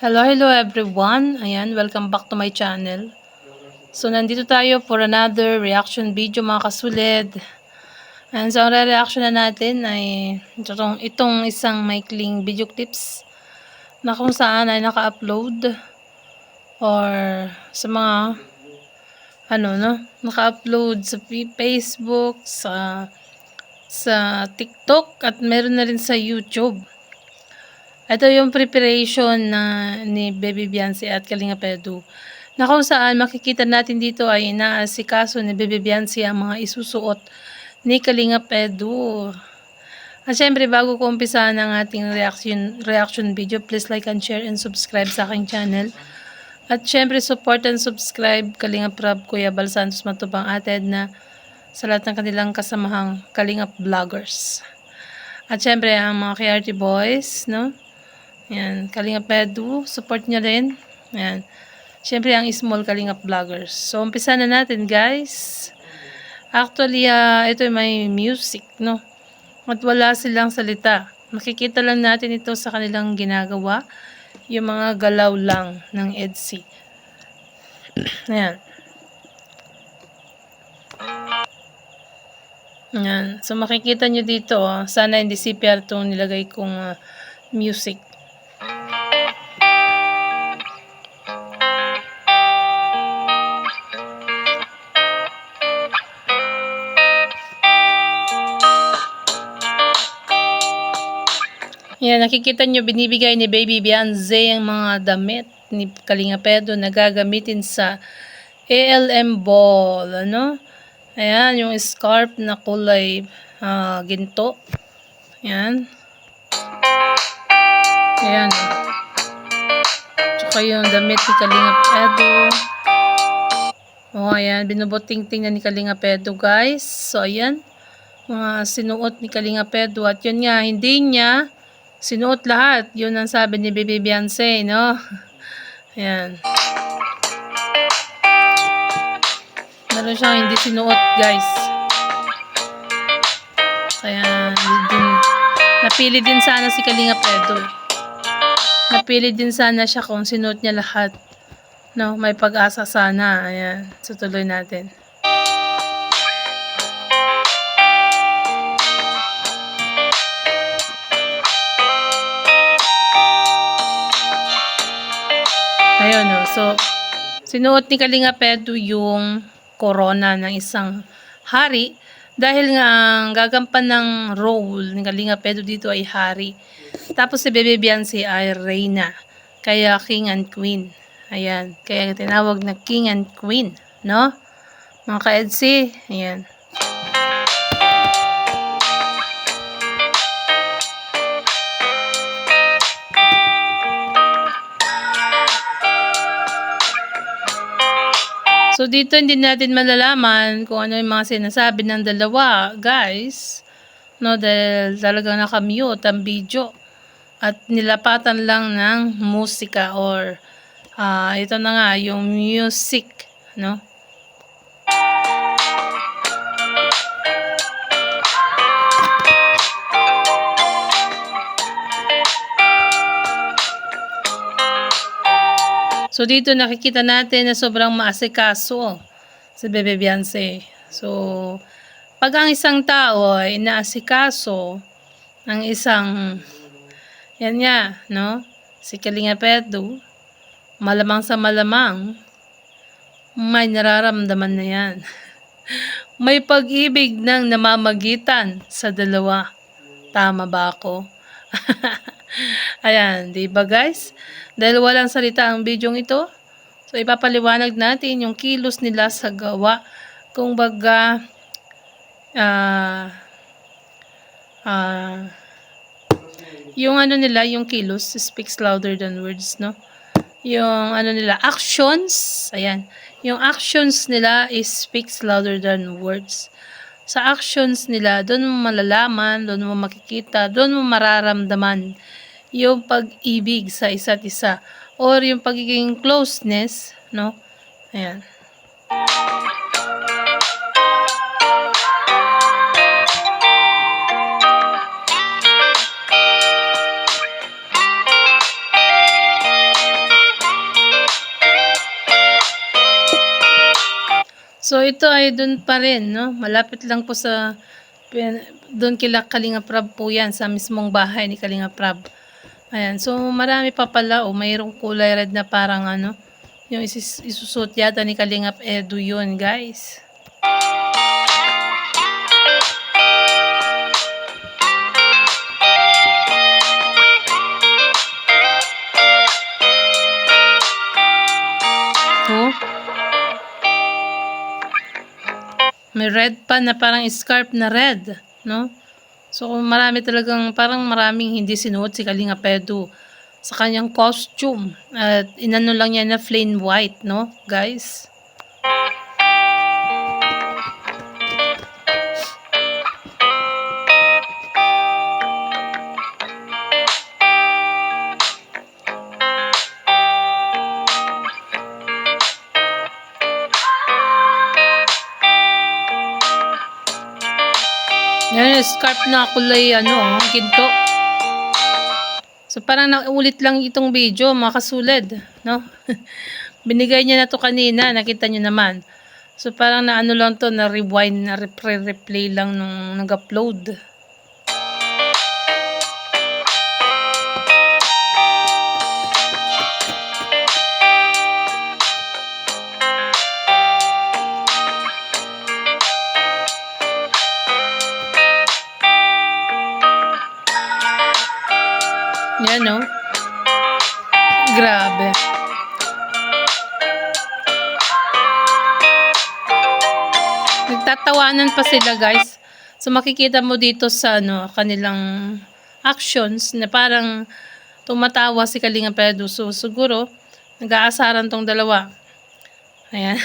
Hello everyone. Ayan, welcome back to my channel. So, nandito tayo for another reaction video mga kasulid. And so, ang re-reaction na natin ay itong isang maikling video clips na kung saan ay naka-upload or sa mga naka-upload sa Facebook, sa TikTok at meron na rin sa YouTube. Ito yung preparation ni Baby Beyonce at Kalingap Edu, na kung saan makikita natin dito ay inaasikaso ni Baby Beyonce ang mga isusuot ni Kalingap Edu. At syempre, bago ko umpisahan ang ating reaction video, please like and share and subscribe sa aking channel. At syempre, support and subscribe Kalingap Rob, Kuya Bal Santos Matubang Ated na sa lahat ng kanilang kasamahang Kalingap vloggers. At syempre, ang mga KRT boys, no? Yan, Kalingap Edu, support nyo rin. Yan. Siyempre, ang small Kalingap vloggers. So, umpisa na natin, guys. Actually, ito may music, no? At wala silang salita. Makikita lang natin ito sa kanilang ginagawa. Yung mga galaw lang ng EDC. Ayan. Ayan. So, makikita nyo dito, sana hindi CPR itong nilagay kong music. Yan, nakikita nyo, binibigay ni Baby Beyonce ang mga damit ni Kalingap Edu na gagamitin sa ALM ball, ano? Ayan, yung scarf na kulay ginto. Ayan. Ayan. Tsaka yung damit ni Kalingap Edu. Ayan, binubuting-ting na ni Kalingap Edu, guys. So, ayan. Mga sinuot ni Kalingap Edu. At yun nga, hindi niya sinuot lahat. Yun ang sabi ni Baby Beyonce, no? Ayan. Meron siyang hindi sinuot, guys. Kaya, napili din sana si Kalingap Edu. Napili din sana siya kung sinuot niya lahat. No, may pag-asa sana. Ayan. So, tuloy natin. Ayun, no. So, sinuot ni Kalingap Edu yung corona ng isang hari dahil nga ang gagampan ng role ni Kalingap Edu dito ay hari. Tapos si Baby Beyonce ay reyna. Kaya king and queen. Ayan. Kaya tinawag na king and queen. No? Mga ka-EDC. Ayan. So, dito hindi natin malalaman kung ano yung mga sinasabi ng dalawa, guys. No, dahil talagang nakamute ang video. At nilapatan lang ng musika or ito na nga, yung music, no? So, dito nakikita natin na sobrang maasikaso si Baby Beyonce. So, pag ang isang tao ay inaasikaso ng isang, yan nga, no? Si Kalingap Edu, malamang sa malamang, may nararamdaman na yan. May pag-ibig ng namamagitan sa dalawa. Tama ba ako? Ayan, di ba guys? Dahil walang salita ang bidyong ito, so ipapaliwanag natin yung kilos nila sa gawa. Kung baga, yung ano nila, yung kilos speaks louder than words, no? Yung ano nila, actions, ayan. Yung actions nila speaks louder than words. Sa actions nila, doon mo malalaman, doon mo makikita, doon mo mararamdaman yung pag-ibig sa isa't isa or yung pagiging closeness, no? Ayan. ito ay dun pa rin, no? Malapit lang po sa doon kila Kalinga Prab po yan, sa mismong bahay ni Kalinga Prab. Ayan, so marami pa pala, mayroong kulay red na parang ano, yung isusot yata ni Kalingap Edu yun, guys. Oh. May red pa na parang scarf na red, no? So, marami talagang, parang maraming hindi sinuot si Kalinga Edu sa kanyang costume. At inano lang niya na plain white, no, guys? Yan yung scarf na kulay ano, ginto. So parang naulit lang itong video, mga kasulad, no? Binigay niya na to kanina, nakita niyo naman. So parang na ano lang to, na rewind, na replay lang nung nag-upload. Yan, no? Grabe. Nagtatawanan pa sila, guys. So makikita mo dito sa ano, kanilang actions na parang tumatawa si Kalinga Edu. So siguro nag-aasaran tong dalawa. Ayan.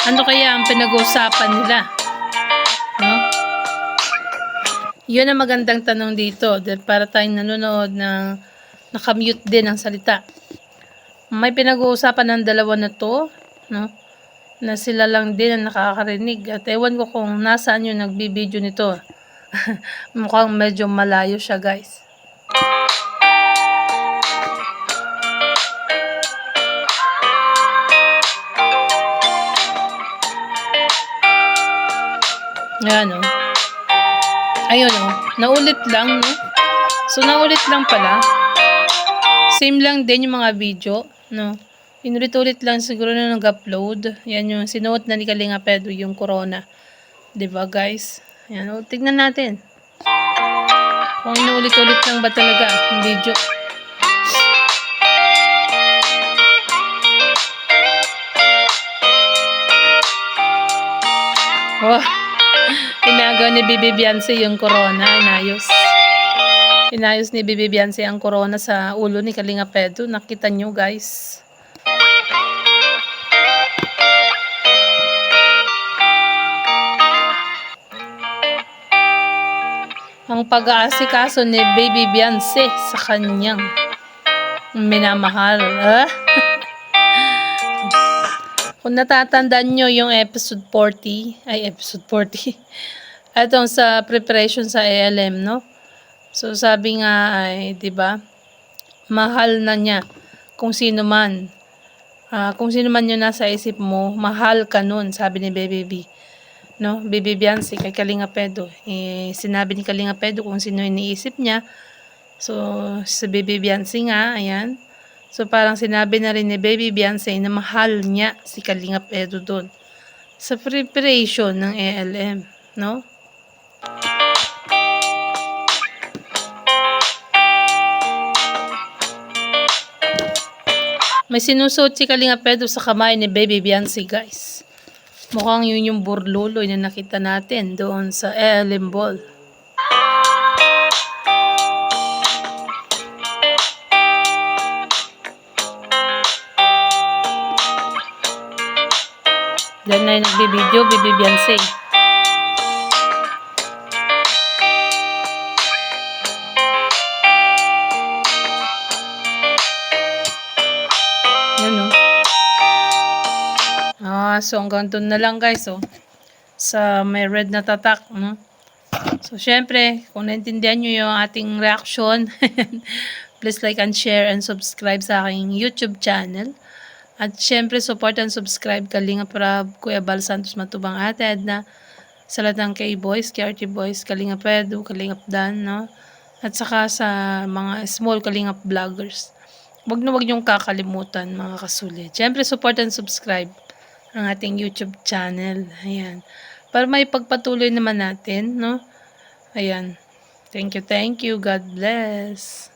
Ano kaya ang pinag-uusapan nila? No? Yun ang magandang tanong dito. Para tayong nanonood na nakamute din ang salita. May pinag-uusapan ng dalawa na to, no? Na sila lang din ang nakakarinig. At ewan ko kung nasaan yung nagbibideo nito. Mukhang medyo malayo siya, guys. Ayan, no? Ayun, no? Naulit lang, no? So, naulit lang pala. Same lang din yung mga video, no? Inulit-ulit lang siguro na nag-upload. Yan yung sinuot na ni Kalinga Edu, yung corona. Diba, guys? Yan, o, tignan natin. Kung inulit-ulit lang ba talaga yung video. Oh, inagaw ni Bibi Beyonce yung corona, inayos. Inayos ni Bibi Beyonce ang corona sa ulo ni Kalinga Edu. Nakita nyo, guys. Ang pag-aasikaso ni Baby Beyonce sa kanyang minamahal. Kung natatandaan nyo yung episode 40, Itong sa preparation sa ALM, no? So sabi nga ay, 'di ba? Mahal na niya kung sino man. Kung sino man yung nasa isip mo, mahal ka nun, sabi ni Baby B. No? Baby Beyonce kay Kalinga Edu. Sinabi ni Kalinga Edu kung sino iniisip niya. So sa Baby Beyonce nga, ayan. So parang sinabi na rin ni Baby Beyonce na mahal niya si Kalinga Edu doon sa preparation ng ALM, no? May sinusuot si Kalinga Edu sa kamay ni Baby Beyonce, guys. Mukhang yun yung burluloy na nakita natin doon sa ALM Ball. Diyan na yung nagbibideo, Baby Beyonce. Yan, so hanggang doon na lang, guys, oh. Sa may red na tatak, no? So, syempre, kung naintindihan nyo yung ating reaction, please like and share and subscribe sa aking YouTube channel. At syempre, support and subscribe Kalinga Prab, Kuya Bal Santos Matubang, Ate Edna, sa lahat ng K-Boys, KRT Boys, Kalinga Pedro, Kalinga Dan, no? At saka sa mga small Kalinga vloggers. Huwag niyong kakalimutan, mga kasulit. Syempre, support and subscribe ang ating YouTube channel. Ayan. Para may pagpatuloy naman natin, no? Ayan. Thank you. God bless.